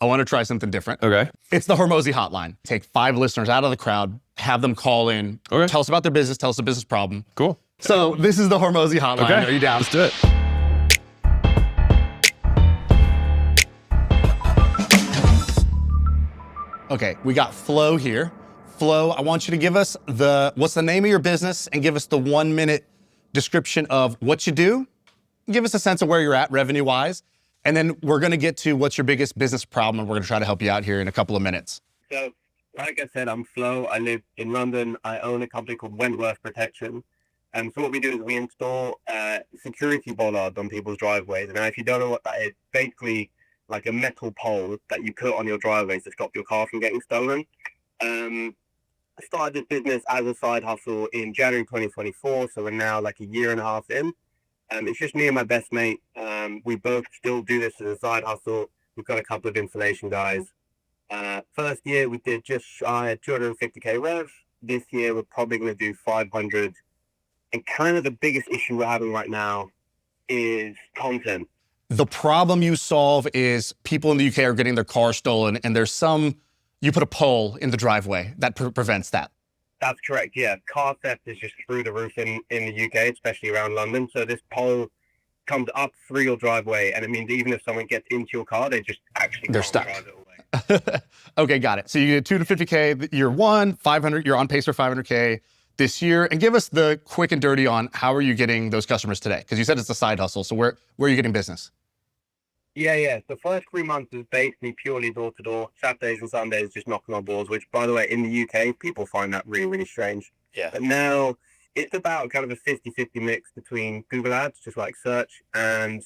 I want to try something different. Okay. It's the Hormozi hotline. Take 5 listeners out of the crowd, have them call in, tell us about their business, tell us a business problem. Cool. So this is the Hormozi hotline. Okay. Are you down? Let's do it. Okay, we got Flo here. Flo, I want you to give us what's the name of your business and give us the 1-minute description of what you do. Give us a sense of where you're at revenue-wise. And then we're gonna get to what's your biggest business problem, and we're gonna try to help you out here in a couple of minutes. So, like I said, I'm Flo. I live in London. I own a company called Wentworth Protection. So what we do is we install security bollards on people's driveways. Now, if you don't know what that is, basically like a metal pole that you put on your driveways to stop your car from getting stolen. I started this business as a side hustle in January 2024, so we're now like a year and a half in. It's just me and my best mate. We both still do this as a side hustle. We've got a couple of installation guys. First year we did just shy of 250k rev. This year we're probably going to do 500. And kind of the biggest issue we're having right now is content. The problem you solve is people in the UK are getting their cars stolen, and you put a pole in the driveway that prevents that. That's correct, yeah. Car theft is just through the roof in the UK, especially around London. So this pole comes up through your driveway, and it means even if someone gets into your car, they just actually They're can't stuck. drive it away. Okay, got it. So you get 2 to 50K year one, 500, you're on pace for 500K this year. And give us the quick and dirty on how are you getting those customers today? Because you said it's a side hustle. So where are you getting business? Yeah. The first 3 months is basically purely door-to-door. Saturdays and Sundays just knocking on doors, which, by the way, in the UK, people find that really, really strange. Yeah. But now it's about kind of a 50-50 mix between Google Ads, just like search, and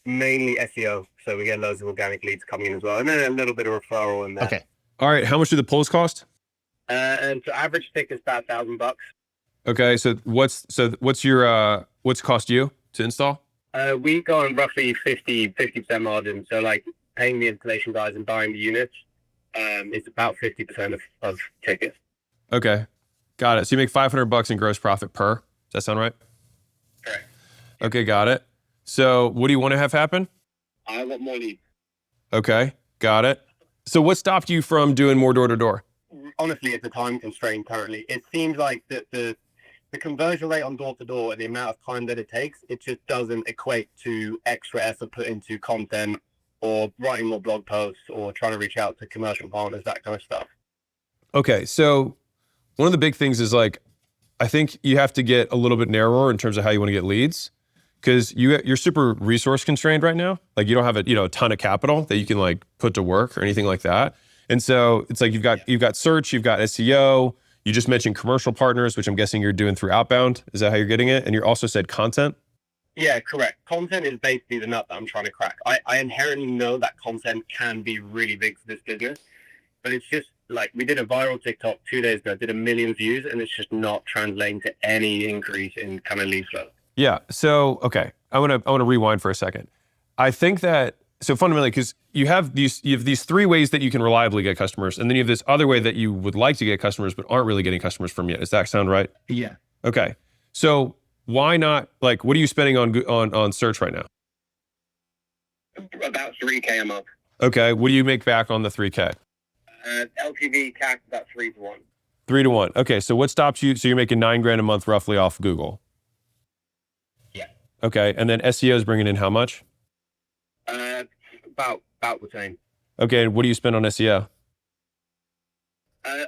mainly SEO. So we get loads of organic leads coming in as well. And then a little bit of referral in there. Okay. All right. How much do the poles cost? And so average ticket is about $1,000. Okay. So what's cost you to install? We go on roughly 50% margin. So like paying the installation guys and buying the units, it's about 50% of tickets. Okay. Got it. So you make $500 in gross profit per. Does that sound right? Correct. Okay. Got it. So what do you want to have happen? I want more leads. Okay. Got it. So what stopped you from doing more door to door? Honestly, it's a time constraint currently. It seems like the conversion rate on door to door and the amount of time that it takes, it just doesn't equate to extra effort put into content or writing more blog posts or trying to reach out to commercial partners, that kind of stuff. Okay. So one of the big things is like, I think you have to get a little bit narrower in terms of how you want to get leads, because you're super resource constrained right now. Like you don't have a ton of capital that you can like put to work or anything like that. And so it's like you've got search, you've got SEO. You just mentioned commercial partners, which I'm guessing you're doing through outbound. Is that how you're getting it? And you also said content? Yeah, correct. Content is basically the nut that I'm trying to crack. I inherently know that content can be really big for this business, but it's just like we did a viral TikTok 2 days ago, did 1 million views, and it's just not translating to any increase in kind of lead flow. Yeah. So, okay. I want to rewind for a second. I think that, so fundamentally, because you have these 3 ways that you can reliably get customers, and then you have this other way that you would like to get customers, but aren't really getting customers from yet. Does that sound right? Yeah. Okay. So why not, like, what are you spending on search right now? About 3K a month. Okay. What do you make back on the 3K? LTV CAC about 3 to 1. 3 to 1. Okay. So what stops you? So you're making $9,000 a month roughly off Google. Yeah. Okay. And then SEO is bringing in how much? About the same. Okay. What do you spend on SEO?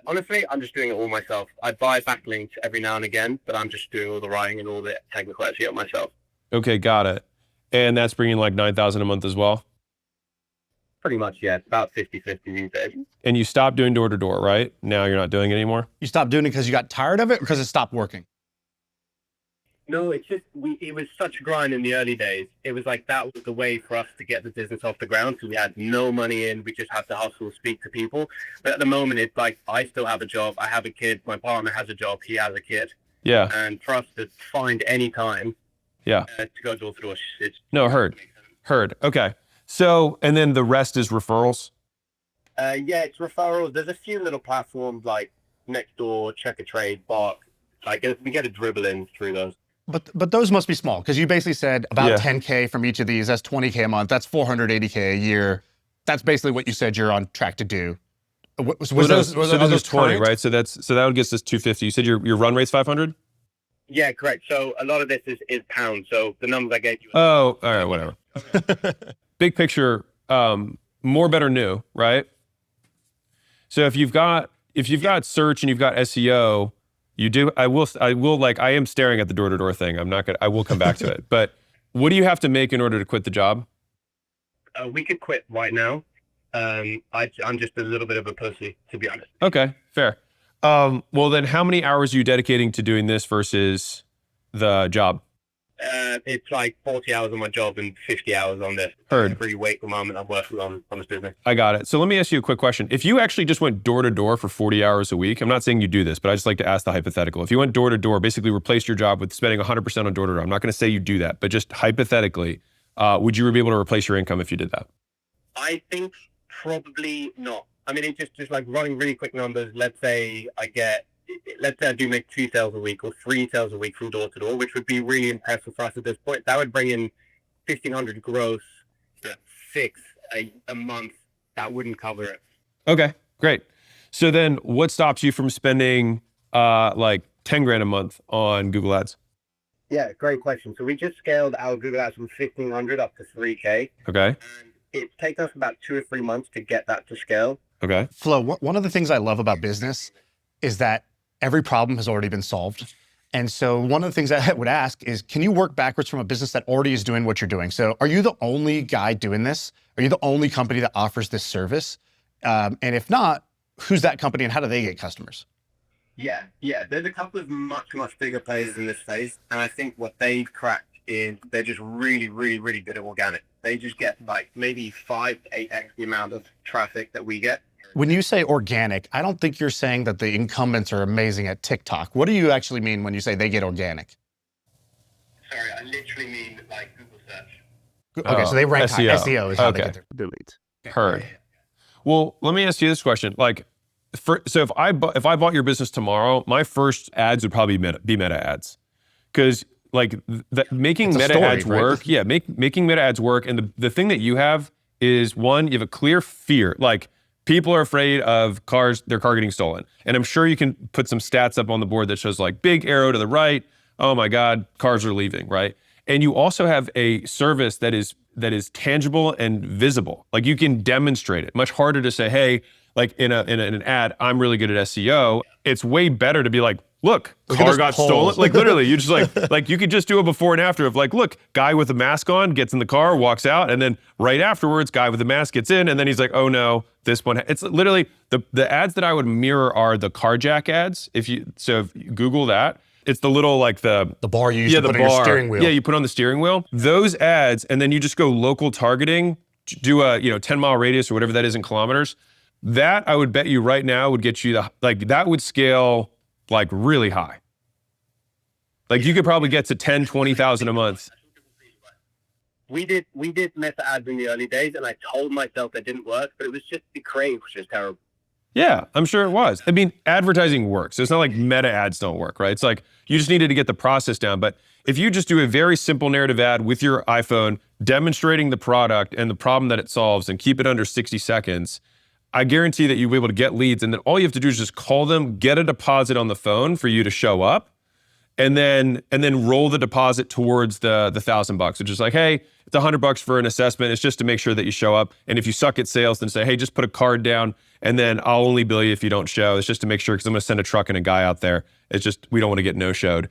Honestly, I'm just doing it all myself. I buy backlinks every now and again, but I'm just doing all the writing and all the technical SEO myself. Okay, got it. And that's bringing like $9,000 a month as well? Pretty much, yeah. It's about 50-50 these days. And you stopped doing door to door, right? Now you're not doing it anymore? You stopped doing it because you got tired of it or because it stopped working? No, it's just, it was such a grind in the early days. It was like that was the way for us to get the business off the ground. So we had no money in. We just had to hustle, speak to people. But at the moment, it's like I still have a job. I have a kid. My partner has a job. He has a kid. Yeah. And for us to find any time to go door to door, it's... No, heard. Okay. So, and then the rest is referrals? Yeah, it's referrals. There's a few little platforms like Nextdoor, Check a Trade, Bark. Like we get a dribble in through those. But those must be small because you basically said about 10K from each of these. That's 20K a month. That's 480K a year. That's basically what you said you're on track to do. Was So those those is 20, current? right? So that would get us 250. You said your run rate's 500? Yeah, correct. So a lot of this is pounds. So the numbers I gave you. Oh, all right, whatever. Big picture, more, better, new, right? So if you've got search and you've got SEO, I am staring at the door-to-door thing. I will come back to it. But what do you have to make in order to quit the job? We could quit right now. I'm just a little bit of a pussy, to be honest. Okay, fair. Well, then how many hours are you dedicating to doing this versus the job? It's like 40 hours on my job and 50 hours on this. Heard. Every week, the moment I'm working on this business. I got it. So let me ask you a quick question. If you actually just went door to door for 40 hours a week, I'm not saying you do this, but I just like to ask the hypothetical. If you went door to door, basically replaced your job with spending 100% on door to door, I'm not going to say you do that, but just hypothetically, would you be able to replace your income if you did that? I think probably not. I mean, it's just like running really quick numbers. Let's say I do make 2 sales a week or 3 sales a week from door to door, which would be really impressive for us at this point. That would bring in 1,500 gross, 6 a month. That wouldn't cover it. Okay, great. So then what stops you from spending like 10 grand a month on Google Ads? Yeah, great question. So we just scaled our Google Ads from 1,500 up to 3K. Okay. And it's taken us about 2 or 3 months to get that to scale. Okay. Flo, one of the things I love about business is that every problem has already been solved. And so one of the things I would ask is, can you work backwards from a business that already is doing what you're doing? So are you the only guy doing this? Are you the only company that offers this service? And if not, who's that company and how do they get customers? Yeah. There's a couple of much bigger players in this space. And I think what they've cracked is they're just really, really, really good at organic. They just get like maybe 5 to 8x the amount of traffic that we get. When you say organic, I don't think you're saying that the incumbents are amazing at TikTok. What do you actually mean when you say they get organic? Sorry, I literally mean like Google search. Okay, so they rank high. SEO. SEO is how they Okay. get their leads. Heard. Well, let me ask you this question. Like, so if I bought your business tomorrow, my first ads would probably be meta ads, because like making It's a meta story, ads right? work. Yeah, making meta ads work. And the thing that you have is, one, you have a clear fear. Like, people are afraid of their car getting stolen. And I'm sure you can put some stats up on the board that shows like big arrow to the right. Oh my God, cars are leaving, right? And you also have a service that is tangible and visible. Like, you can demonstrate it. Much harder to say, hey, like in an ad, I'm really good at SEO. It's way better to be like, look, car got stolen. Like, literally, you just like you could just do a before and after of like, look, guy with a mask on gets in the car, walks out, and then right afterwards, guy with the mask gets in, and then he's like, oh no, this one. It's literally the ads that I would mirror are the carjack ads. If you Google that, it's the little like the bar you use to put on your steering wheel. Yeah, you put on the steering wheel. Those ads, and then you just go local targeting, do a 10-mile radius or whatever that is in kilometers. That I would bet you right now would get you that would scale like really high. Like, you could probably get to 10, 20,000 a month. We did meta ads in the early days, and I told myself that didn't work, but it was just the creative was just terrible. Yeah, I'm sure it was. I mean, advertising works. It's not like meta ads don't work, right? It's like you just needed to get the process down. But if you just do a very simple narrative ad with your iPhone, demonstrating the product and the problem that it solves, and keep it under 60 seconds, I guarantee that you'll be able to get leads. And then all you have to do is just call them, get a deposit on the phone for you to show up, and then roll the deposit towards the $1,000, which is like, hey, it's $100 for an assessment. It's just to make sure that you show up. And if you suck at sales, then say, hey, just put a card down, and then I'll only bill you if you don't show. It's just to make sure, because I'm going to send a truck and a guy out there. It's just, we don't want to get no-showed.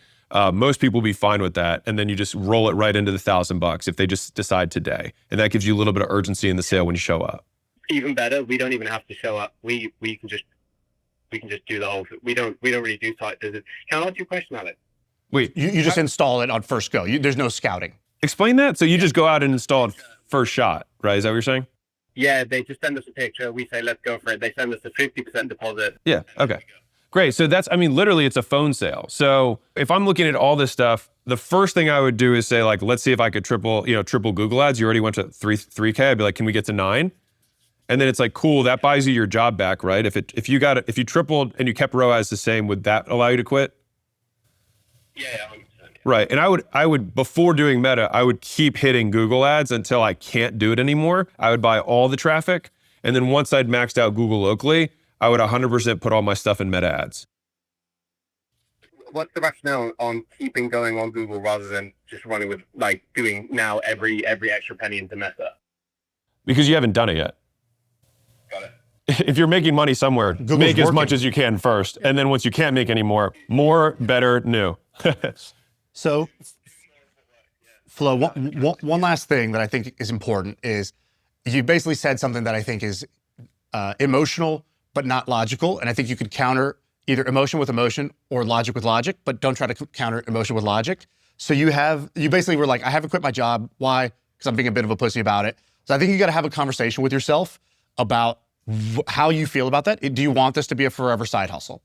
Most people will be fine with that. And then you just roll it right into the $1,000 if they just decide today. And that gives you a little bit of urgency in the sale when you show up. Even better, we don't even have to show up. We can just do the whole thing. We don't really do site visits. Can I ask you a question, Alex? Wait, you just install it on first go. There's no scouting. Explain that. So you just go out and install it first shot, right? Is that what you're saying? Yeah, they just send us a picture. We say, let's go for it. They send us a 50% deposit. Yeah. Okay. Great. So that's, I mean, literally it's a phone sale. So if I'm looking at all this stuff, the first thing I would do is say, like, let's see if I could triple Google ads. You already went to 3K. I'd be like, can we get to 9? And then it's like, cool, that buys you your job back, right? If you tripled and you kept ROAS the same, would that allow you to quit? Yeah, 100%. Right. And I would before doing Meta, I would keep hitting Google ads until I can't do it anymore. I would buy all the traffic. And then once I'd maxed out Google locally, I would 100% put all my stuff in Meta ads. What's the rationale on keeping going on Google rather than just running with like doing now every extra penny into Meta? Because you haven't done it yet. Got it. If you're making money somewhere, Google's make as working. much as you can first. And then once you can't make any more, better, new. So, Flo, one last thing that I think is important is you basically said something that I think is emotional but not logical, and I think you could counter either emotion with emotion or logic with logic, but don't try to counter emotion with logic. So you basically were like, I haven't quit my job. Why? Because I'm being a bit of a pussy about it. So I think you got to have a conversation with yourself about how you feel about that. Do you want this to be a forever side hustle?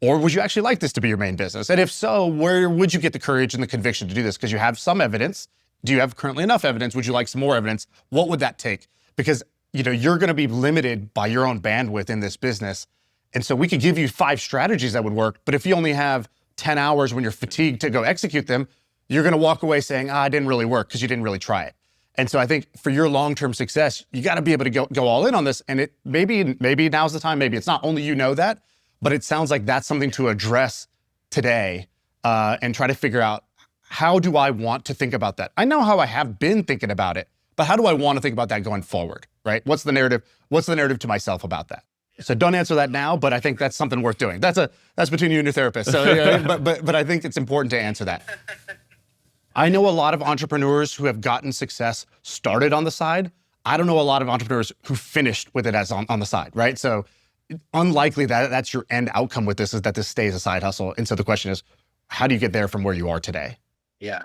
Or would you actually like this to be your main business? And if so, where would you get the courage and the conviction to do this? Because you have some evidence. Do you have currently enough evidence? Would you like some more evidence? What would that take? Because you're going to be limited by your own bandwidth in this business. And so we could give you 5 strategies that would work, but if you only have 10 hours when you're fatigued to go execute them, you're going to walk away saying, it didn't really work because you didn't really try it. And so I think for your long-term success, you got to be able to go all in on this. And it maybe now's the time, maybe it's not. Only you know that, but it sounds like that's something to address today and try to figure out, how do I want to think about that? I know how I have been thinking about it, but how do I want to think about that going forward, right? What's the narrative? What's the narrative to myself about that? So don't answer that now, but I think that's something worth doing. That's between you and your therapist. So, but I think it's important to answer that. I know a lot of entrepreneurs who have gotten success started on the side. I don't know a lot of entrepreneurs who finished with it as on the side, right? So unlikely that that's your end outcome with this, is that this stays a side hustle. And so the question is, how do you get there from where you are today? Yeah.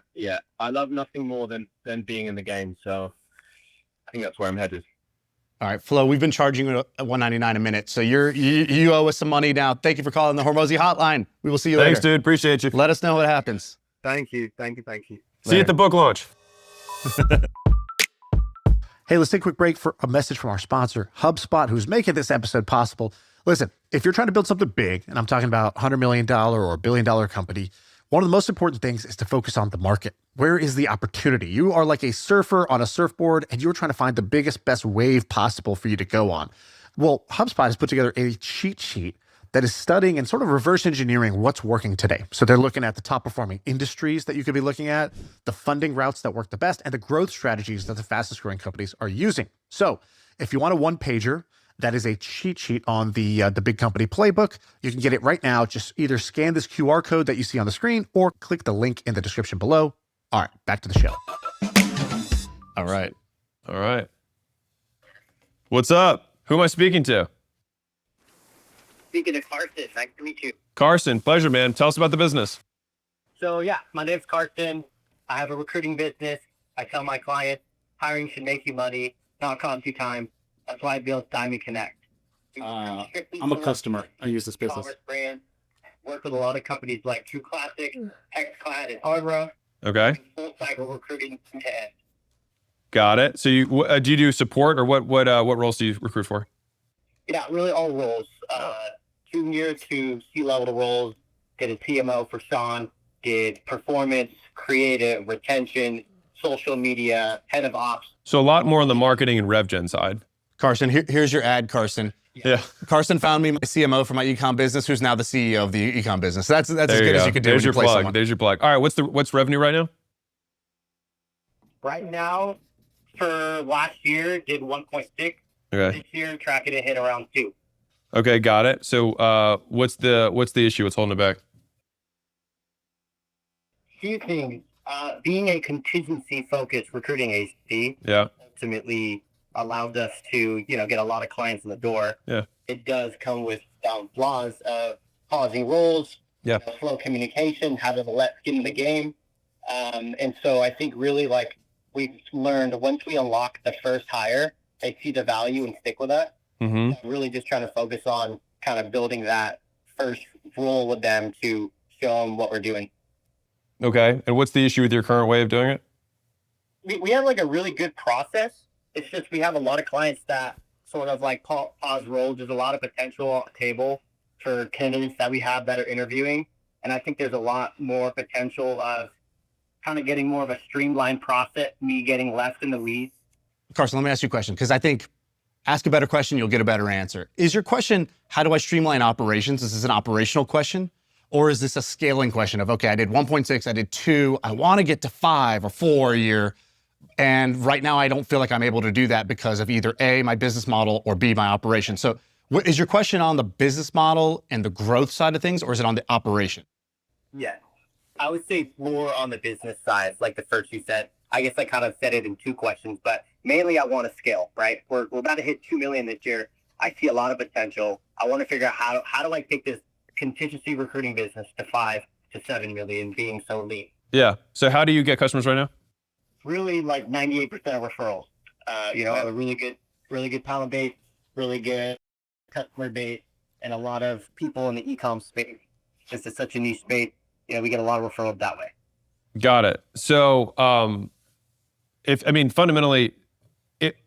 I love nothing more than being in the game. So I think that's where I'm headed. All right, Flo, we've been charging you $1.99 a minute, so you owe us some money now. Thank you for calling the Hormozi hotline. We will see you later. Thanks, dude. Appreciate you. Let us know what happens. Thank you. See you at the book launch. Hey, let's take a quick break for a message from our sponsor, HubSpot, who's making this episode possible. Listen, if you're trying to build something big, and I'm talking about $100 million or $1 billion company, one of the most important things is to focus on the market. Where is the opportunity? You are like a surfer on a surfboard, and you're trying to find the biggest, best wave possible for you to go on. Well, HubSpot has put together a cheat sheet that is studying and sort of reverse engineering what's working today. So they're looking at the top performing industries that you could be looking at, the funding routes that work the best, and the growth strategies that the fastest growing companies are using. So if you want a one-pager, that is a cheat sheet on the big company playbook. You can get it right now. Just either scan this QR code that you see on the screen or click the link in the description below. All right, back to the show. All right. What's up? Who am I speaking to? Speaking of Carson, nice to meet you. Carson, pleasure, man. Tell us about the business. So yeah, my name's Carson. I have a recruiting business. I tell my clients, hiring should make you money, not cost you time. That's why I built Diamond Connect. I'm a customer. I use this business. Brand. Work with a lot of companies like True Classic, XClad, and Hardrow. Okay. Full cycle recruiting to end. Got it. So you do you do support, or what roles do you recruit for? Yeah, really all roles. Junior to C-level roles. Did a PMO for Shaan. Did performance, creative, retention, social media, head of ops. So a lot more on the marketing and rev gen side. Carson, here's your ad, Carson. Yeah. Carson found me my CMO for my ecom business, who's now the CEO of the ecom business. So that's as good as you could do. There's when your you place plug. someone. There's your plug. All right. What's revenue right now? Right now, for last year, did 1.6. Okay. This year, tracking to hit around 2. Okay, got it. So what's the issue? What's holding it back? Few things. Being a contingency-focused recruiting agency, Yeah. ultimately allowed us to, get a lot of clients in the door. Yeah. It does come with flaws of pausing roles, Yeah. slow communication, how to let get in the game. And so I think really we've learned once we unlock the first hire, they see the value and stick with that. Mm-hmm. Really just trying to focus on kind of building that first role with them to show them what we're doing. Okay. And what's the issue with your current way of doing it? We have a really good process. It's just we have a lot of clients that sort of pause roles. There's a lot of potential on the table for candidates that we have that are interviewing. And I think there's a lot more potential of kind of getting more of a streamlined process, me getting less in the weeds. Carson, let me ask you a question, because I think ask a better question, you'll get a better answer. Is your question, how do I streamline operations? Is this an operational question? Or is this a scaling question of, okay, I did 1.6, I did 2, I want to get to 5 or 4 a year, and right now I don't feel like I'm able to do that because of either A, my business model, or B, my operation. So is your question on the business model and the growth side of things, or is it on the operation? Yeah. I would say more on the business side, like the first you said. I guess I kind of said it in 2 questions, but mainly I want to scale, right? We're about to hit 2 million this year. I see a lot of potential. I want to figure out how do I take this contingency recruiting business to 5 to 7 million being so lean. Yeah. So how do you get customers right now? Really like 98% of referrals. A really good talent base, really good customer base, and a lot of people in the e-com space. This is such a niche space. We get a lot of referrals that way. Got it. So fundamentally,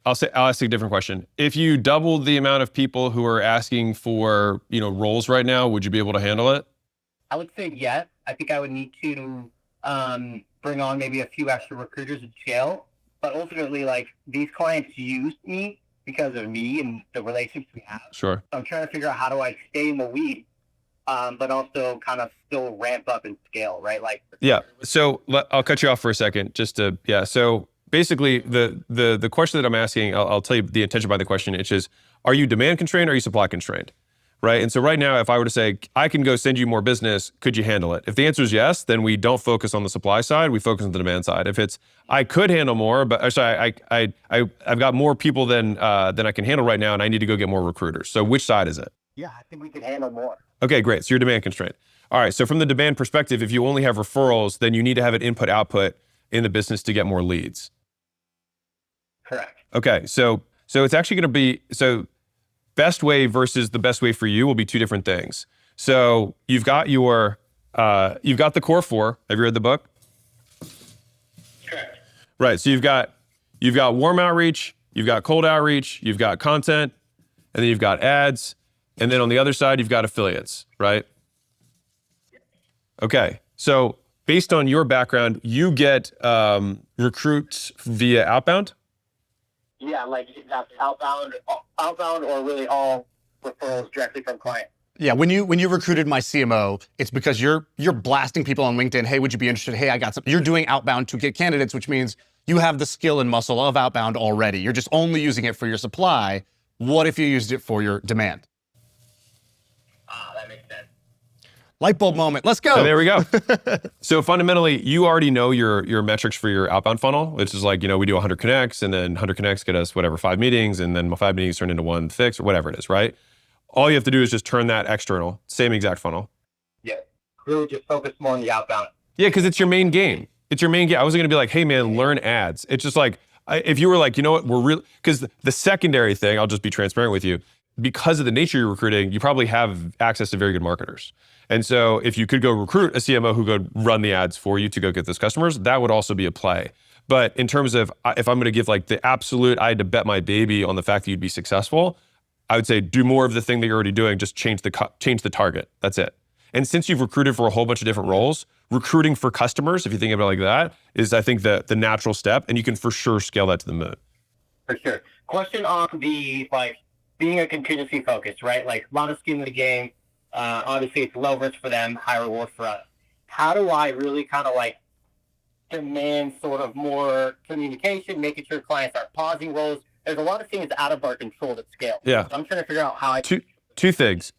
I'll ask a different question. If you doubled the amount of people who are asking for, roles right now, would you be able to handle it? I would say yes. I think I would need to bring on maybe a few extra recruiters at scale. But ultimately, like, these clients use me because of me and the relationships we have. Sure. So I'm trying to figure out how do I stay in the weeds, but also kind of still ramp up and scale, right? Like, yeah. So I'll cut you off for a second, So basically, the question that I'm asking, I'll tell you the intention by the question, which is, are you demand constrained or are you supply constrained? Right? And so right now, if I were to say, I can go send you more business, could you handle it? If the answer is yes, then we don't focus on the supply side, we focus on the demand side. If it's, I could handle more, but I've got more people than I can handle right now, and I need to go get more recruiters. So which side is it? Yeah, I think we could handle more. Okay, great. So you're demand constrained. All right. So from the demand perspective, if you only have referrals, then you need to have an input-output in the business to get more leads. Correct. Okay. So it's actually going to be, best way versus the best way for you will be 2 different things. So you've got the core 4. Have you read the book? Correct. Right. So you've got warm outreach, you've got cold outreach, you've got content, and then you've got ads. And then on the other side, you've got affiliates, right? Okay. So based on your background, you get recruits via outbound? Yeah, like that's outbound or really all referrals directly from clients. Yeah, when you recruited my CMO, it's because you're blasting people on LinkedIn. Hey, would you be interested? Hey, I got some. You're doing outbound to get candidates, which means you have the skill and muscle of outbound already. You're just only using it for your supply. What if you used it for your demand? That makes sense. Light bulb moment. Let's go. So there we go. So fundamentally, you already know your metrics for your outbound funnel, which is like, we do 100 connects, and then 100 connects get us 5 meetings, and then 5 meetings turn into 1 fix or whatever it is, right? All you have to do is just turn that external, same exact funnel. Yeah, really just focus more on the outbound. Yeah, because it's your main game. It's your main game. I wasn't gonna be like, hey man, learn ads. It's just like, if you were like, we're real, because the secondary thing, I'll just be transparent with you, because of the nature you're recruiting, you probably have access to very good marketers. And so if you could go recruit a CMO who could run the ads for you to go get those customers, that would also be a play. But in terms of, if I'm gonna give like the absolute, I had to bet my baby on the fact that you'd be successful, I would say do more of the thing that you're already doing, just change the target, that's it. And since you've recruited for a whole bunch of different roles, recruiting for customers, if you think about it like that, is I think the natural step, and you can for sure scale that to the moon. For sure. Question on the, being a contingency focus, right? Like a lot of skin in the game. Obviously it's low risk for them, high reward for us. How do I really kind of demand sort of more communication, making sure clients aren't pausing roles? There's a lot of things out of our control at scale. Yeah. So I'm trying to figure out how I... Two things.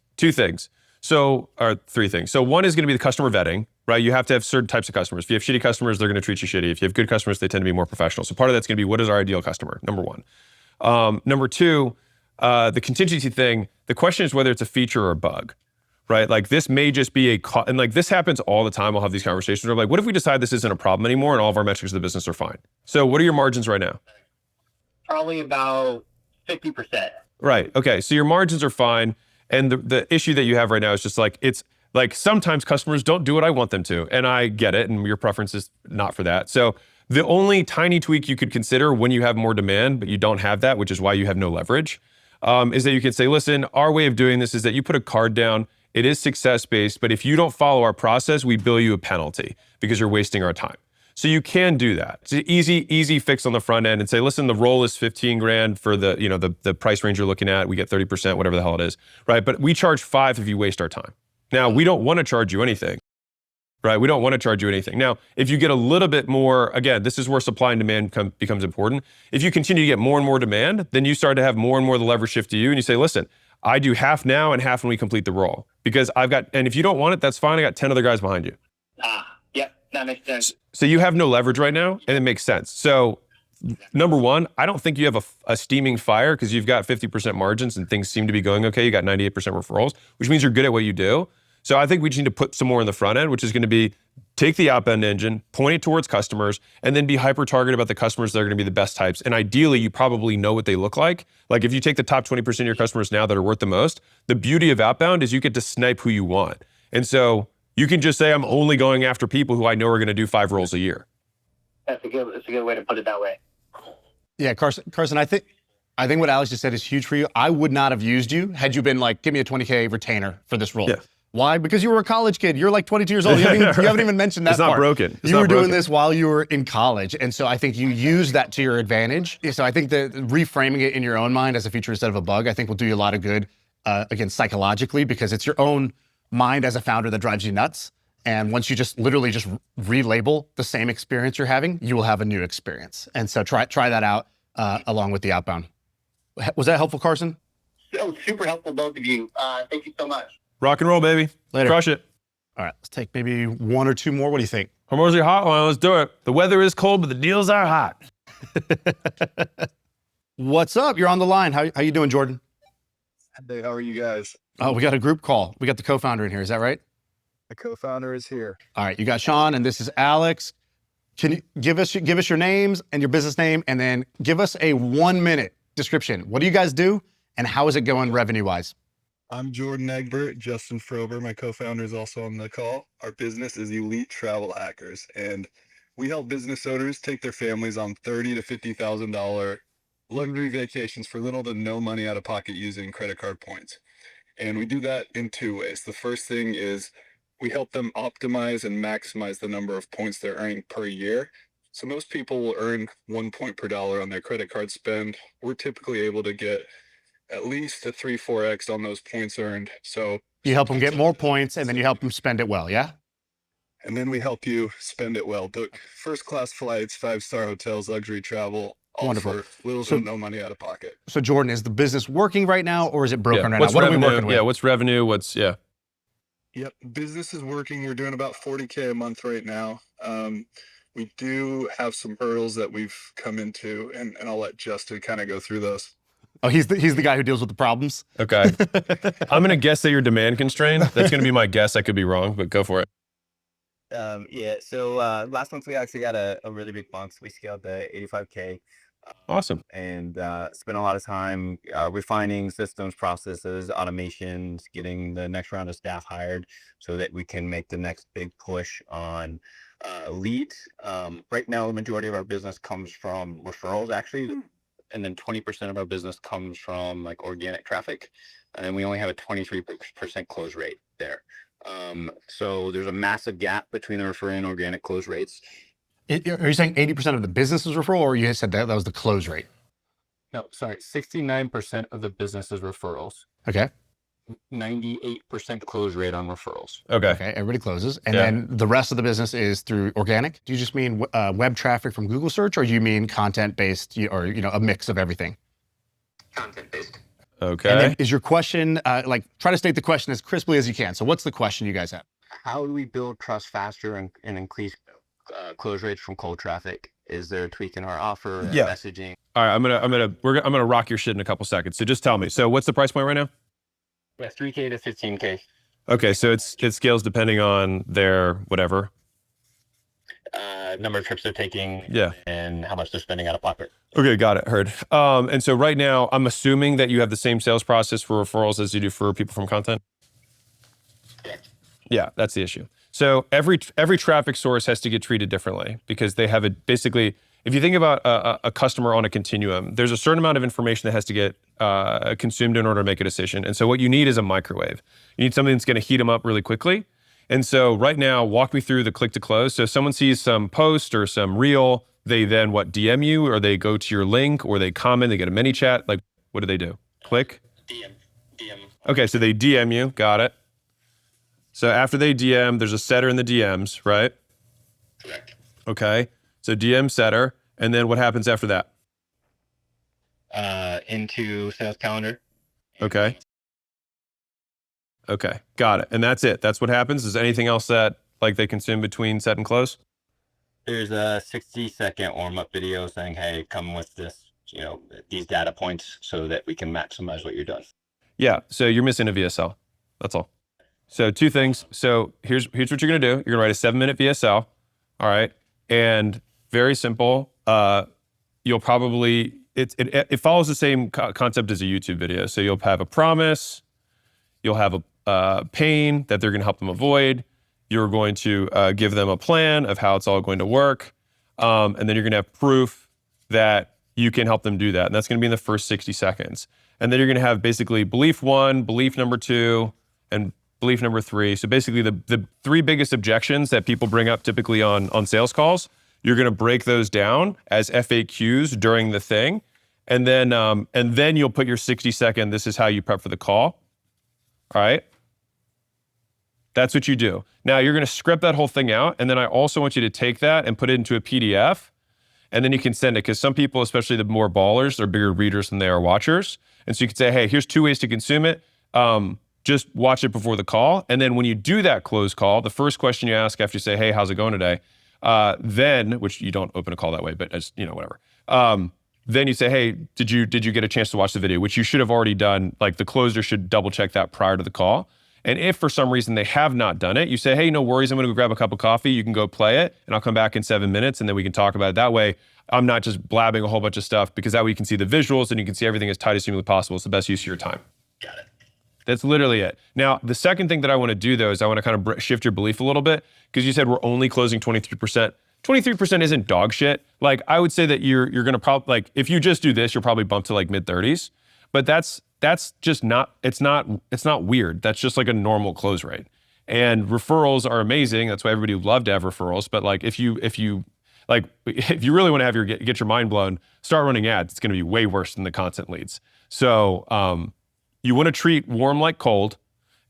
Or 3 things. So one is going to be the customer vetting, right? You have to have certain types of customers. If you have shitty customers, they're going to treat you shitty. If you have good customers, they tend to be more professional. So part of that's going to be, what is our ideal customer? Number 1. Number 2, the contingency thing, the question is whether it's a feature or a bug, right? Like this may just be and like this happens all the time. We'll have these conversations where like, what if we decide this isn't a problem anymore and all of our metrics of the business are fine? So what are your margins right now? Probably about 50%. Right. Okay. So your margins are fine. And the issue that you have right now is just like, it's like sometimes customers don't do what I want them to. And I get it. And your preference is not for that. So the only tiny tweak you could consider when you have more demand, but you don't have that, which is why you have no leverage, is that you could say, listen, our way of doing this is that you put a card down. It is success-based, but if you don't follow our process, we bill you a penalty because you're wasting our time. So you can do that. It's an easy fix on the front end and say, listen, the roll is 15 grand for the, you know, the price range you're looking at. We get 30%, whatever the hell it is, right? But we charge 5 if you waste our time. Now, we don't want to charge you anything, right? We don't want to charge you anything. Now, if you get a little bit more, again, this is where supply and demand becomes important. If you continue to get more and more demand, then you start to have more and more of the leverage shift to you and you say, listen, I do half now and half when we complete the roll. Because and if you don't want it, that's fine. I got 10 other guys behind you. Yep, that makes sense. So you have no leverage right now, and it makes sense. So number one, I don't think you have a steaming fire because you've got 50% margins and things seem to be going okay. You got 98% referrals, which means you're good at what you do. So I think we just need to put some more in the front end, which is going to be take the outbound engine, point it towards customers, and then be hyper-targeted about the customers that are going to be the best types. And ideally, you probably know what they look like. Like if you take the top 20% of your customers now that are worth the most, the beauty of outbound is you get to snipe who you want. And so you can just say, I'm only going after people who I know are going to do 5 rolls a year. That's a good way to put it that way. Yeah, Carson, I think what Alex just said is huge for you. I would not have used you had you been like, give me a 20K retainer for this role. Yeah. Why? Because you were a college kid. You're like 22 years old. You haven't even mentioned that It's not part. broken. It's you not were broken. doing this while you were in college. And so I think you used that to your advantage. So I think that reframing it in your own mind as a feature instead of a bug, I think will do you a lot of good, again, psychologically, because it's your own mind as a founder that drives you nuts. And once you just literally just relabel the same experience you're having, you will have a new experience. And so try that out along with the outbound. Was that helpful, Carson? So super helpful, both of you. Thank you so much. Rock and roll, baby. Later. Crush it. All right, let's take maybe 1 or 2 more. What do you think? Hormozi hotline, let's do it. The weather is cold, but the deals are hot. What's up? You're on the line. How you doing, Jordan? Hey, how are you guys? Oh, we got a group call. We got the co-founder in here. Is that right? The co-founder is here. All right, you got Shaan, and this is Alex. Can you give us your names and your business name, and then give us a 1-minute description. What do you guys do, and how is it going revenue-wise? I'm Jordan Egbert. Justin Frober, my co-founder, is also on the call. Our business is Elite Travel Hackers, and we help business owners take their families on $30,000 to $50,000 luxury vacations for little to no money out of pocket using credit card points. And we do that in 2 ways. The first thing is we help them optimize and maximize the number of points they're earning per year. So most people will earn 1 point per dollar on their credit card spend. We're typically able to get at least a 3-4x on those points earned. So You help them get more points, and then you help them spend it well, yeah? and then we help you spend it well. Book first-class flights, 5-star hotels, luxury travel, all Wonderful. for little to no money out of pocket. So Jordan, is the business working right now, or is it broken right What's now? What are we revenue? working with? Yeah, what's revenue? Yep, business is working. We're doing about 40K a month right now. We do have some hurdles that we've come into, and I'll let Justin kind of go through those. Oh, he's the guy who deals with the problems. Okay. I'm going to guess that you're demand constrained. That's going to be my guess. I could be wrong, but go for it. Yeah, so last month we actually got a really big bump. We scaled to 85K. Awesome. And spent a lot of time refining systems, processes, automations, getting the next round of staff hired so that we can make the next big push on leads. Right now, the majority of our business comes from referrals, actually, and then 20% of our business comes from like organic traffic, and we only have a 23% close rate there. So there's a massive gap between the referral and organic close rates. Are you saying 80% of the business is referral, or you said that was the close rate? No, sorry, 69% of the business is referrals. Okay. 98% close rate on referrals. Okay. Okay, everybody closes. And Yeah. then the rest of the business is through organic? Do you just mean web traffic from Google search, or you mean content-based, or a mix of everything? Content-based. Okay. And then is your question, try to state the question as crisply as you can. So what's the question you guys have? How do we build trust faster and increase close rates from cold traffic? Is there a tweak in our offer, Yeah. messaging? All right. I'm gonna rock your shit in a couple seconds. So just tell me. So what's the price point right now? Yeah, 3K to 15K. Okay. So it scales depending on their whatever. Number of trips they're taking, Yeah. and how much they're spending out of pocket. Okay, got it. Heard. And so right now, I'm assuming that you have the same sales process for referrals as you do for people from content. Yeah, that's the issue. So every traffic source has to get treated differently because they have basically. If you think about a customer on a continuum, there's a certain amount of information that has to get consumed in order to make a decision. And so what you need is a microwave. You need something that's going to heat them up really quickly. And so right now, walk me through the click to close. So if someone sees some post or some reel, they then DM you, or they go to your link, or they comment, they get a mini chat. Like, what do they do? Click? DM. Okay, so they DM you, got it. So after they DM, there's a setter in the DMs, right? Correct. Okay, so DM setter, and then what happens after that? Into sales calendar. Okay. Okay, got it. And that's it. That's what happens. Is anything else that like they consume between set and close? There's a 60-second warm-up video saying, hey, come with this, these data points so that we can maximize what you're doing. Yeah, so you're missing a VSL. That's all. So two things. So here's what you're gonna do. You're gonna write a 7-minute VSL, all right? And very simple. You'll probably, it follows the same concept as a YouTube video. So you'll have a promise, you'll have a pain that they're gonna help them avoid. You're going to give them a plan of how it's all going to work. And then you're gonna have proof that you can help them do that. And that's gonna be in the first 60 seconds. And then you're gonna have basically belief 1, belief number 2, and belief number 3. So basically the 3 biggest objections that people bring up typically on sales calls, you're gonna break those down as FAQs during the thing. And then you'll put your 60-second, this is how you prep for the call. All right? That's what you do. Now you're gonna script that whole thing out, and then I also want you to take that and put it into a PDF, and then you can send it, because some people, especially the more ballers, they're bigger readers than they are watchers. And so you can say, hey, here's 2 ways to consume it. Just watch it before the call. And then when you do that close call, the first question you ask after you say, hey, how's it going today? Then, which you don't open a call that way, but as whatever. Then you say, hey, did you get a chance to watch the video? Which you should have already done. Like the closer should double check that prior to the call. And if for some reason they have not done it, you say, hey, no worries, I'm gonna go grab a cup of coffee. You can go play it, and I'll come back in 7 minutes, and then we can talk about it. That way, I'm not just blabbing a whole bunch of stuff, because that way you can see the visuals and you can see everything as tight as humanly possible. It's the best use of your time. Got it. That's literally it. Now, the second thing that I wanna do though is I wanna kind of shift your belief a little bit, because you said we're only closing 23%. 23% isn't dog shit. Like, I would say that you're gonna probably, like, if you just do this, you'll probably bump to like mid-30s, but that's just not, it's not weird. That's just like a normal close rate. And referrals are amazing. That's why everybody would love to have referrals. But like, if you really want to have get your mind blown, start running ads. It's going to be way worse than the constant leads. So you want to treat warm like cold,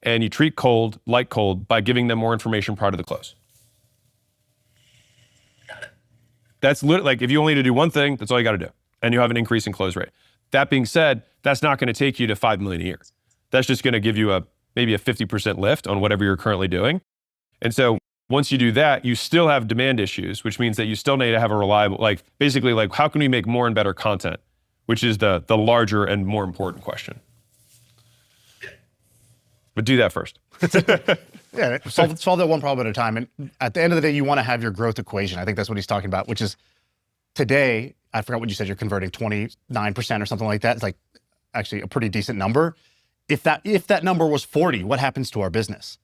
and you treat cold like cold by giving them more information prior to the close. Got it. That's literally, like, if you only need to do one thing, that's all you got to do, and you have an increase in close rate. That being said, that's not going to take you to 5 million a year. That's just going to give you maybe a 50% lift on whatever you're currently doing. And so once you do that, you still have demand issues, which means that you still need to have a reliable, like, basically, like, how can we make more and better content, which is the larger and more important question. But do that first. Yeah, solve that one problem at a time. And at the end of the day, you want to have your growth equation. I think that's what he's talking about, which is today, I forgot what you said, you're converting 29% or something like that. It's like actually a pretty decent number. If that number was 40, what happens to our business,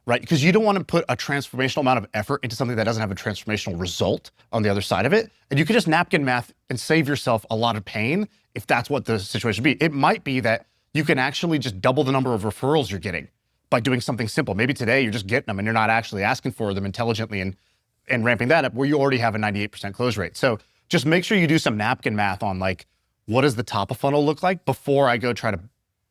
right? Because you don't want to put a transformational amount of effort into something that doesn't have a transformational result on the other side of it. And you could just napkin math and save yourself a lot of pain if that's what the situation would be. It might be that you can actually just double the number of referrals you're getting by doing something simple. Maybe today you're just getting them and you're not actually asking for them intelligently and ramping that up where you already have a 98% close rate. So just make sure you do some napkin math on, like, what does the top of funnel look like before I go try to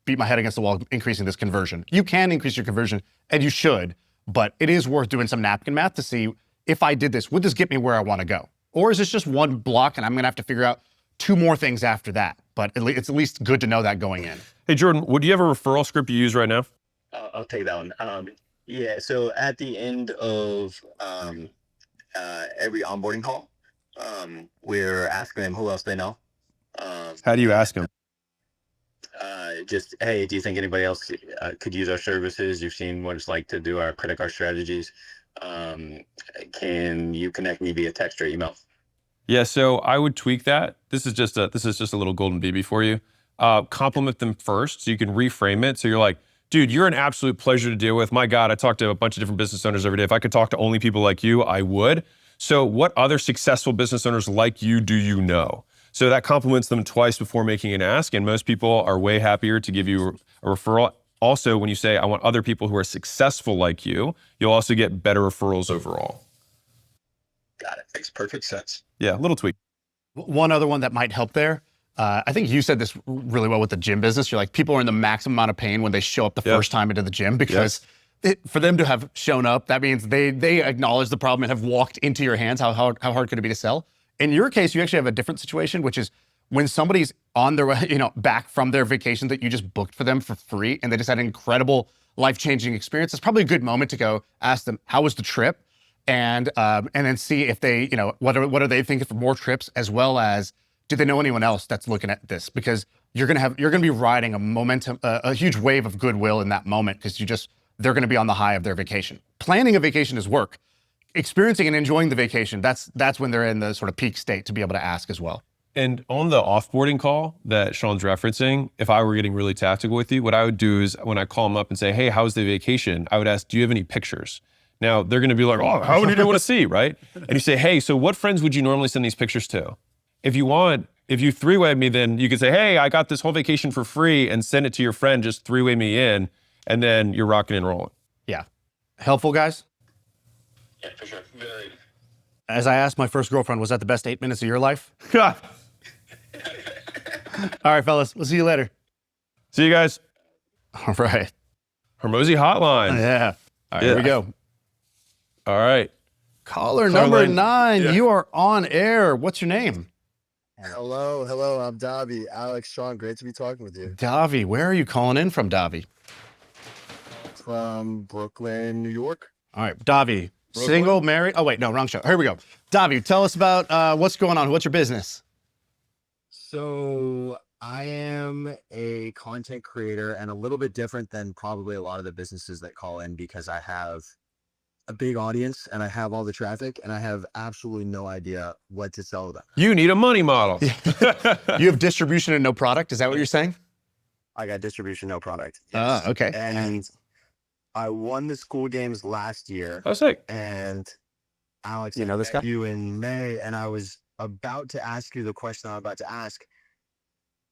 beat my head against the wall increasing this conversion. You can increase your conversion, and you should, but it is worth doing some napkin math to see, if I did this, would this get me where I want to go? Or is this just one block and I'm going to have to figure out 2 more things after that? But it's at least good to know that going in. Hey, Jordan, do you have a referral script you use right now? I'll take that one. Yeah, so at the end of every onboarding call, we're asking them who else they know. How do you ask them? Just, hey, do you think anybody else could use our services? You've seen what it's like to do our credit card strategies. Can you connect me via text or email? Yeah, so I would tweak that. This is just a little golden BB for you. Compliment them first so you can reframe it. So you're like, dude, you're an absolute pleasure to deal with. My God, I talk to a bunch of different business owners every day. If I could talk to only people like you, I would. So what other successful business owners like you do you know? So that compliments them twice before making an ask, and most people are way happier to give you a referral also, when you say, I want other people who are successful like you, you'll also get better referrals overall. Got it. Makes perfect sense. Yeah, little tweak. One other one that might help there. I think you said this really well with the gym business. You're like, people are in the maximum amount of pain when they show up the first time into the gym because for them to have shown up, that means they acknowledge the problem and have walked into your hands. How hard could it be to sell? In your case, you actually have a different situation, which is when somebody's on their way, back from their vacation that you just booked for them for free, and they just had an incredible life-changing experience. It's probably a good moment to go ask them, how was the trip? And then see if they, what are they thinking for more trips, as well as do they know anyone else that's looking at this? Because you're gonna be riding a momentum, a huge wave of goodwill in that moment, because they're gonna be on the high of their vacation. Planning a vacation is work. Experiencing and enjoying the vacation, that's when they're in the sort of peak state to be able to ask as well. And on the offboarding call that Shaan's referencing, if I were getting really tactical with you, what I would do is when I call them up and say, hey, how's the vacation? I would ask, do you have any pictures? Now, they're gonna be like, oh, how many do you want to see, right? And you say, hey, so what friends would you normally send these pictures to? If you three-way me, then you could say, hey, I got this whole vacation for free, and send it to your friend, just three-way me in, and then you're rocking and rolling. Yeah. Helpful, guys? Yeah, for sure. Very. As I asked my first girlfriend, was that the best 8 minutes of your life? All right, fellas, we'll see you later. See you guys. All right. Hormozi hotline. Yeah. All right, here we go. All right. Caller number 9, you are on air. What's your name? Hello, I'm Davi. Alex, Sean, great to be talking with you. Davi, where are you calling in from, Davi? From Brooklyn, New York. All right, Davi, single, married? Oh, wait, no, wrong show. Here we go. Davi, tell us about what's going on. What's your business? So I am a content creator, and a little bit different than probably a lot of the businesses that call in, because I have a big audience and I have all the traffic and I have absolutely no idea what to sell them. You need a money model. You have distribution and no product. Is that what you're saying? I got distribution, no product. Ah, okay. And I won the school games last year. Oh, sick. And Alex, You know this guy? you in May, and I was about to ask you the question I'm about to ask.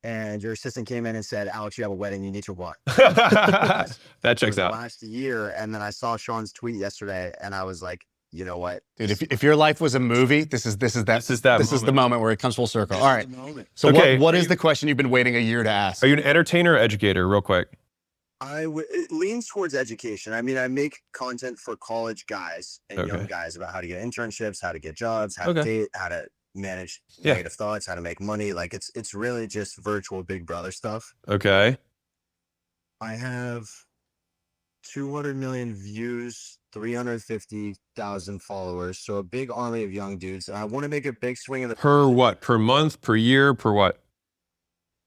And your assistant came in and said, Alex, you have a wedding, you need to what? That checks out. Last year, and then I saw Sean's tweet yesterday, and I was like, you know what? Dude, if your life was a movie, this is the moment where it comes full circle. All right. So Okay. what is the question you've been waiting a year to ask? Are you an entertainer or educator, real quick? It leans towards education. I mean, I make content for college guys and young guys about how to get internships, how to get jobs, how to date, how to manage negative thoughts, how to make money. Like it's really just virtual Big Brother stuff. Okay. I have 200 million views, 350,000 followers. So a big army of young dudes. And I want to make a big swing in the Per what? Per month? Per year? Per what?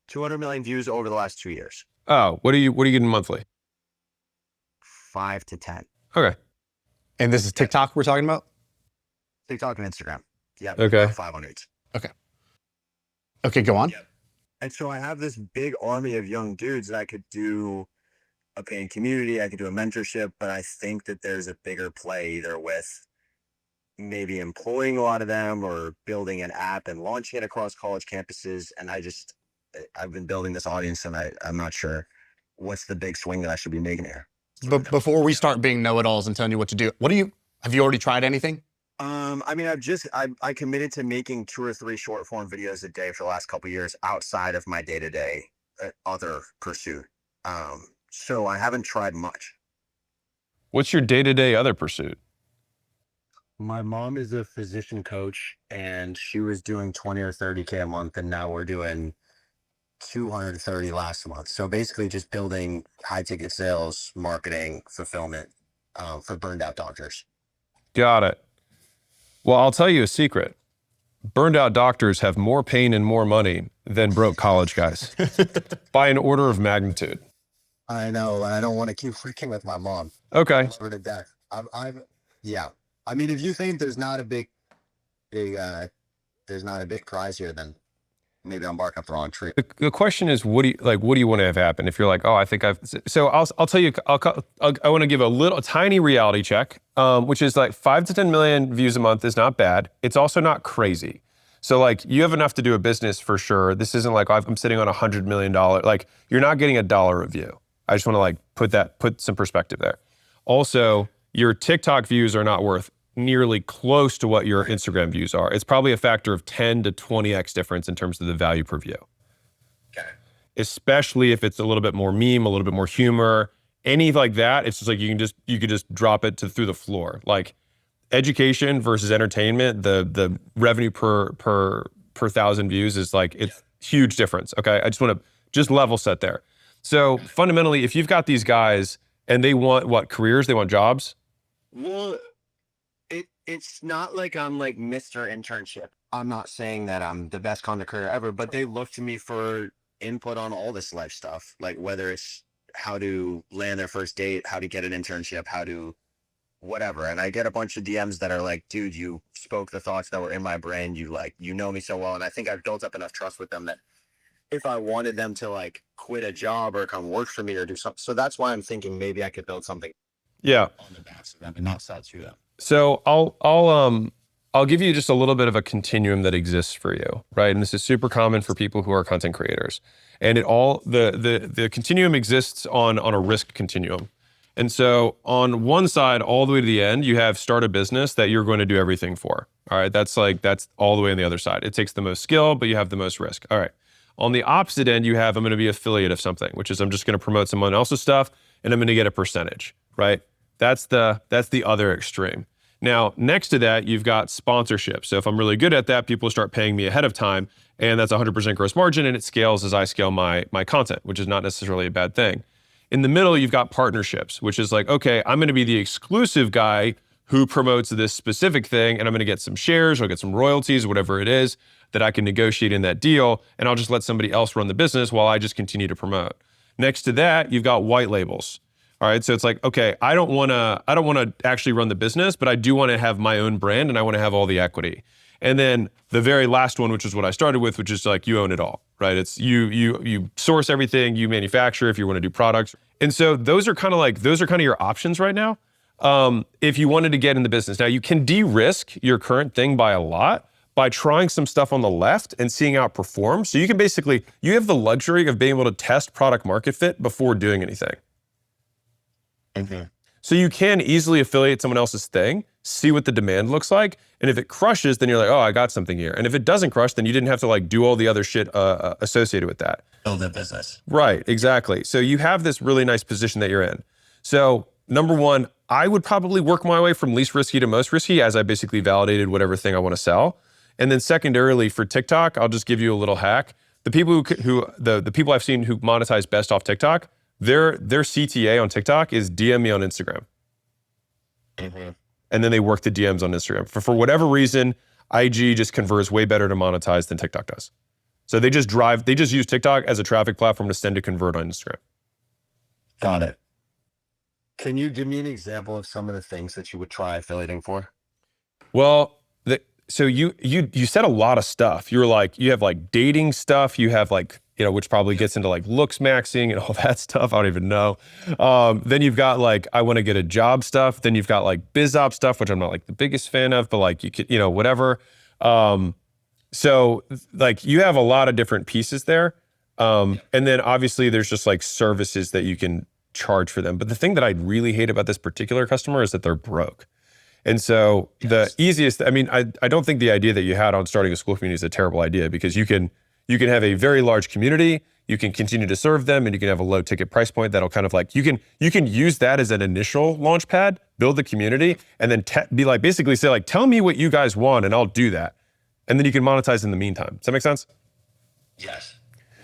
200 million views over the last 2 years. Oh, what are you getting monthly? 5 to 10. Okay. And this is TikTok we're talking about? TikTok and Instagram. Yeah. Okay. 500. Okay, go on. Yep. And so I have this big army of young dudes that I could do a paying community. I could do a mentorship, but I think that there's a bigger play either with maybe employing a lot of them or building an app and launching it across college campuses. And I've been building this audience, and I'm not sure what's the big swing that I should be making here. But before we start being know-it-alls and telling you what to do, have you already tried anything? I mean, I committed to making 2 or 3 short form videos a day for the last couple of years outside of my day-to-day other pursuit. So I haven't tried much. What's your day-to-day other pursuit? My mom is a physician coach, and she was doing 20 or 30K a month, and now we're doing 230 last month. So basically just building high ticket sales, marketing, fulfillment for burned out doctors. Got it. Well, I'll tell you a secret. Burned out doctors have more pain and more money than broke college guys by an order of magnitude. I know. And I don't want to keep freaking with my mom. Okay. Her to death. Yeah. I mean, if you think there's not a big prize here, then maybe I'm barking up the wrong tree. The question is, what do you want to have happen? If you're like, oh, I think so I'll tell you, I want to give a tiny reality check, which is like 5 to 10 million views a month is not bad. It's also not crazy. So like you have enough to do a business for sure. This isn't like I'm sitting on $100 million. Like you're not getting $1 a view. I just want to put some perspective there. Also, your TikTok views are not worth nearly close to what your Instagram views are. It's probably a factor of 10 to 20x difference in terms of the value per view. Okay. Especially if it's a little bit more meme, a little bit more humor, any like that. It's just like you could just drop it through the floor. Like education versus entertainment, the revenue per thousand views is like, it's huge difference. Okay, I just want to just level set there. So fundamentally, if you've got these guys and they want what careers, they want jobs. Well, it's not like I'm like Mr. Internship. I'm not saying that I'm the best content creator ever, but they look to me for input on all this life stuff, like whether it's how to land their first date, how to get an internship, how to whatever. And I get a bunch of DMs that are like, dude, you spoke the thoughts that were in my brain. You know me so well. And I think I've built up enough trust with them that if I wanted them to like quit a job or come work for me or do something. So that's why I'm thinking maybe I could build something Yeah. on the backs of them and not sell to them. So I'll give you just a little bit of a continuum that exists for you, right? And this is super common for people who are content creators. And the continuum exists on a risk continuum. And so on one side, all the way to the end, you have start a business that you're going to do everything for. All right, that's all the way on the other side. It takes the most skill, but you have the most risk. All right. On the opposite end, you have I'm going to be affiliate of something, which is I'm just going to promote someone else's stuff and I'm going to get a percentage, right? That's the other extreme. Now, next to that, you've got sponsorship. So if I'm really good at that, people start paying me ahead of time, and that's 100% gross margin, and it scales as I scale my content, which is not necessarily a bad thing. In the middle, you've got partnerships, which is like, okay, I'm going to be the exclusive guy who promotes this specific thing, and I'm going to get some shares or get some royalties, whatever it is that I can negotiate in that deal, and I'll just let somebody else run the business while I just continue to promote. Next to that, you've got white labels. All right, so it's like, okay, I don't want to actually run the business, but I do want to have my own brand and I want to have all the equity. And then the very last one, which is what I started with, which is like you own it all, right? It's you source everything, you manufacture if you want to do products. And so those are kind of your options right now. If you wanted to get in the business. Now you can de-risk your current thing by a lot by trying some stuff on the left and seeing how it performs. So you can you have the luxury of being able to test product market fit before doing anything. Mm-hmm. So you can easily affiliate someone else's thing, see what the demand looks like, and if it crushes, then you're like, oh, I got something here. And if it doesn't crush, then you didn't have to like do all the other shit associated with that. Build a business. Right, exactly. So you have this really nice position that you're in. So number one, I would probably work my way from least risky to most risky as I basically validated whatever thing I want to sell. And then secondarily for TikTok, I'll just give you a little hack. The people the people I've seen who monetize best off TikTok, their CTA on TikTok is DM me on Instagram. Mm-hmm. And then they work the DMs on Instagram. For whatever reason, IG just converts way better to monetize than TikTok does. So they just use TikTok as a traffic platform to send to convert on Instagram. Got it. Can you give me an example of some of the things that you would try affiliating for? Well, so you said a lot of stuff. You have like dating stuff. You have like, which probably gets into like looks maxing and all that stuff. I don't even know. Then you've got like, I want to get a job stuff. Then you've got like biz op stuff, which I'm not like the biggest fan of, but like you could, whatever. So like you have a lot of different pieces there. And then obviously there's just like services that you can charge for them. But the thing that I really hate about this particular customer is that they're broke. And so the easiest, I don't think the idea that you had on starting a school community is a terrible idea, because you can have a very large community, you can continue to serve them, and you can have a low ticket price point that'll kind of like, you can use that as an initial launch pad, build the community, and then be like, basically say like, tell me what you guys want and I'll do that. And then you can monetize in the meantime. Does that make sense? Yes.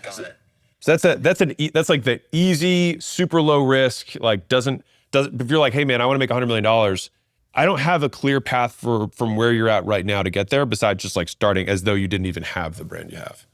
Got it. So that's like the easy, super low risk, like doesn't, if you're like, hey man, I want to make $100 million, I don't have a clear path from where you're at right now to get there, besides just like starting as though you didn't even have the brand you have.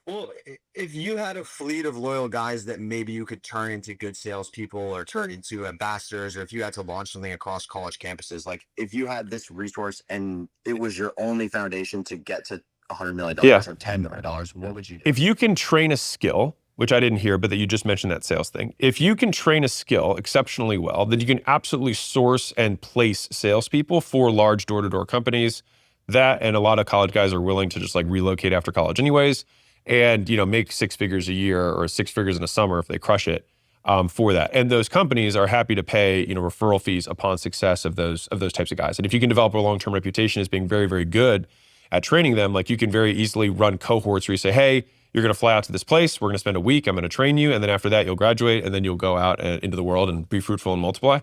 Well, if you had a fleet of loyal guys that maybe you could turn into good salespeople or turn into ambassadors, or if you had to launch something across college campuses, like if you had this resource and it was your only foundation to get to $100 million or $10 million, what would you do? If you can train a skill, which I didn't hear, but that you just mentioned that sales thing. If you can train a skill exceptionally well, then you can absolutely source and place salespeople for large door-to-door companies. That, and a lot of college guys are willing to just like relocate after college anyways, and make 6 figures a year or 6 figures in a summer if they crush it. for that. And those companies are happy to pay, referral fees upon success of those types of guys. And if you can develop a long-term reputation as being very, very good at training them, like you can very easily run cohorts where you say, hey, you're going to fly out to this place. We're going to spend a week. I'm going to train you. And then after that, you'll graduate and then you'll go out into the world and be fruitful and multiply.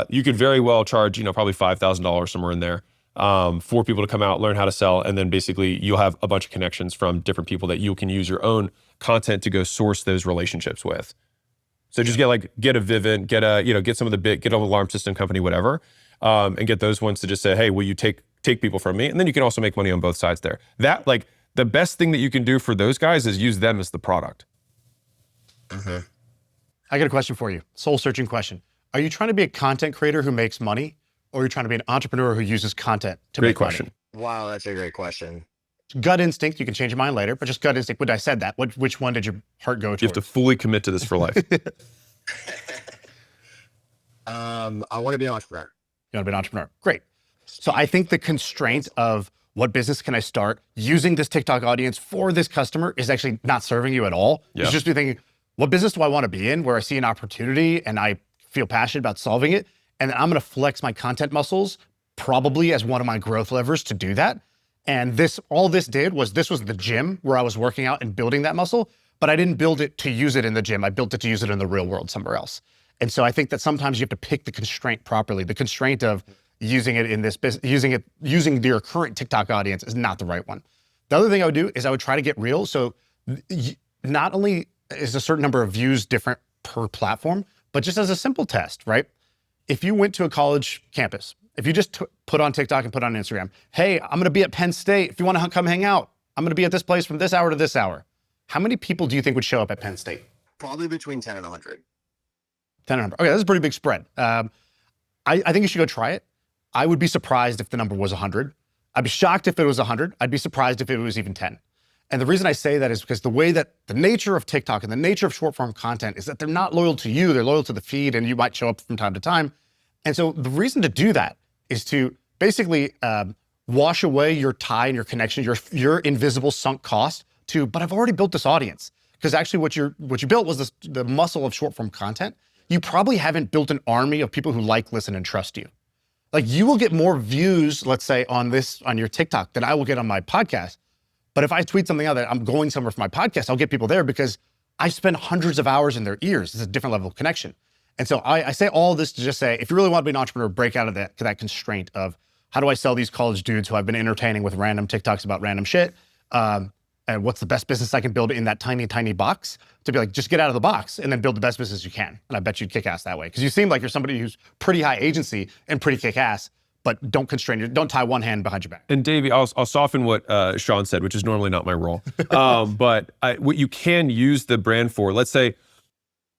You could very well charge, probably $5,000 somewhere in there for people to come out, learn how to sell. And then basically you'll have a bunch of connections from different people that you can use your own content to go source those relationships with. So just get a Vivint, get some of the get an alarm system company, whatever, and get those ones to just say, hey, will you take people from me? And then you can also make money on both sides there. That the best thing that you can do for those guys is use them as the product. I got a question for you. Soul searching question. Are you trying to be a content creator who makes money, or are you trying to be an entrepreneur who uses content to make question. money? Wow, that's a great question. Gut instinct, you can change your mind later, but just gut instinct, when I said that, which one did your heart go towards? You have to fully commit to this for life. I want to be an entrepreneur. You want to be an entrepreneur. Great. So I think the constraint of what business can I start using this TikTok audience for this customer is actually not serving you at all. Yeah. It's just be thinking, what business do I want to be in where I see an opportunity and I feel passionate about solving it? And then I'm going to flex my content muscles probably as one of my growth levers to do that. And all this was the gym where I was working out and building that muscle, but I didn't build it to use it in the gym. I built it to use it in the real world somewhere else. And so I think that sometimes you have to pick the constraint properly. The constraint of using it in this business, using your current TikTok audience is not the right one. The other thing I would do is I would try to get real. So not only is a certain number of views different per platform, but just as a simple test, right? If you went to a college campus, if you just put on TikTok and put on Instagram, hey, I'm going to be at Penn State. If you want to come hang out, I'm going to be at this place from this hour to this hour. How many people do you think would show up at Penn State? Probably between 10 and 100. 10 and 100. Okay, that's a pretty big spread. I think you should go try it. I would be surprised if the number was 100. I'd be shocked if it was 100. I'd be surprised if it was even 10. And the reason I say that is because the way that the nature of TikTok and the nature of short form content is that they're not loyal to you, they're loyal to the feed, and you might show up from time to time. And so the reason to do that is to basically wash away your tie and your connection, your invisible sunk cost but I've already built this audience. Because actually what you built was the muscle of short form content. You probably haven't built an army of people who like, listen, and trust you. Like you will get more views, let's say on your TikTok than I will get on my podcast. But if I tweet something out that I'm going somewhere for my podcast, I'll get people there because I spend hundreds of hours in their ears. It's a different level of connection. And so I say all this to just say, if you really want to be an entrepreneur, break out of that constraint of how do I sell these college dudes who I've been entertaining with random TikToks about random shit? And what's the best business I can build in that tiny, tiny box? To be like, just get out of the box and then build the best business you can. And I bet you'd kick ass that way. Because you seem like you're somebody who's pretty high agency and pretty kick ass, but don't tie one hand behind your back. And Davey, I'll soften what Shaan said, which is normally not my role. But what you can use the brand for, let's say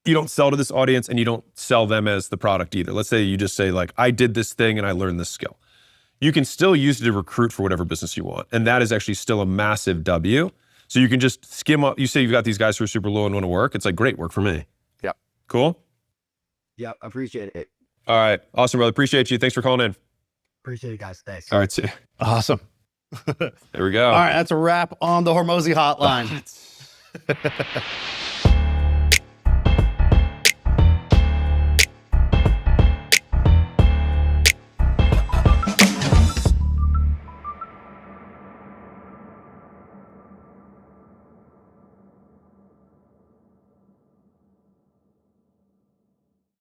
you don't sell to this audience and you don't sell them as the product either. Let's say you just say like, I did this thing and I learned this skill. You can still use it to recruit for whatever business you want. And that is actually still a massive W. So you can just skim up. You say you've got these guys who are super low and want to work. It's like, great, work for me. Yep. Cool? Yep, appreciate it. All right. Awesome, brother. Appreciate you. Thanks for calling in. Appreciate it, guys. Thanks. All right, see you. Awesome. There we go. All right, that's a wrap on the Hormozi hotline.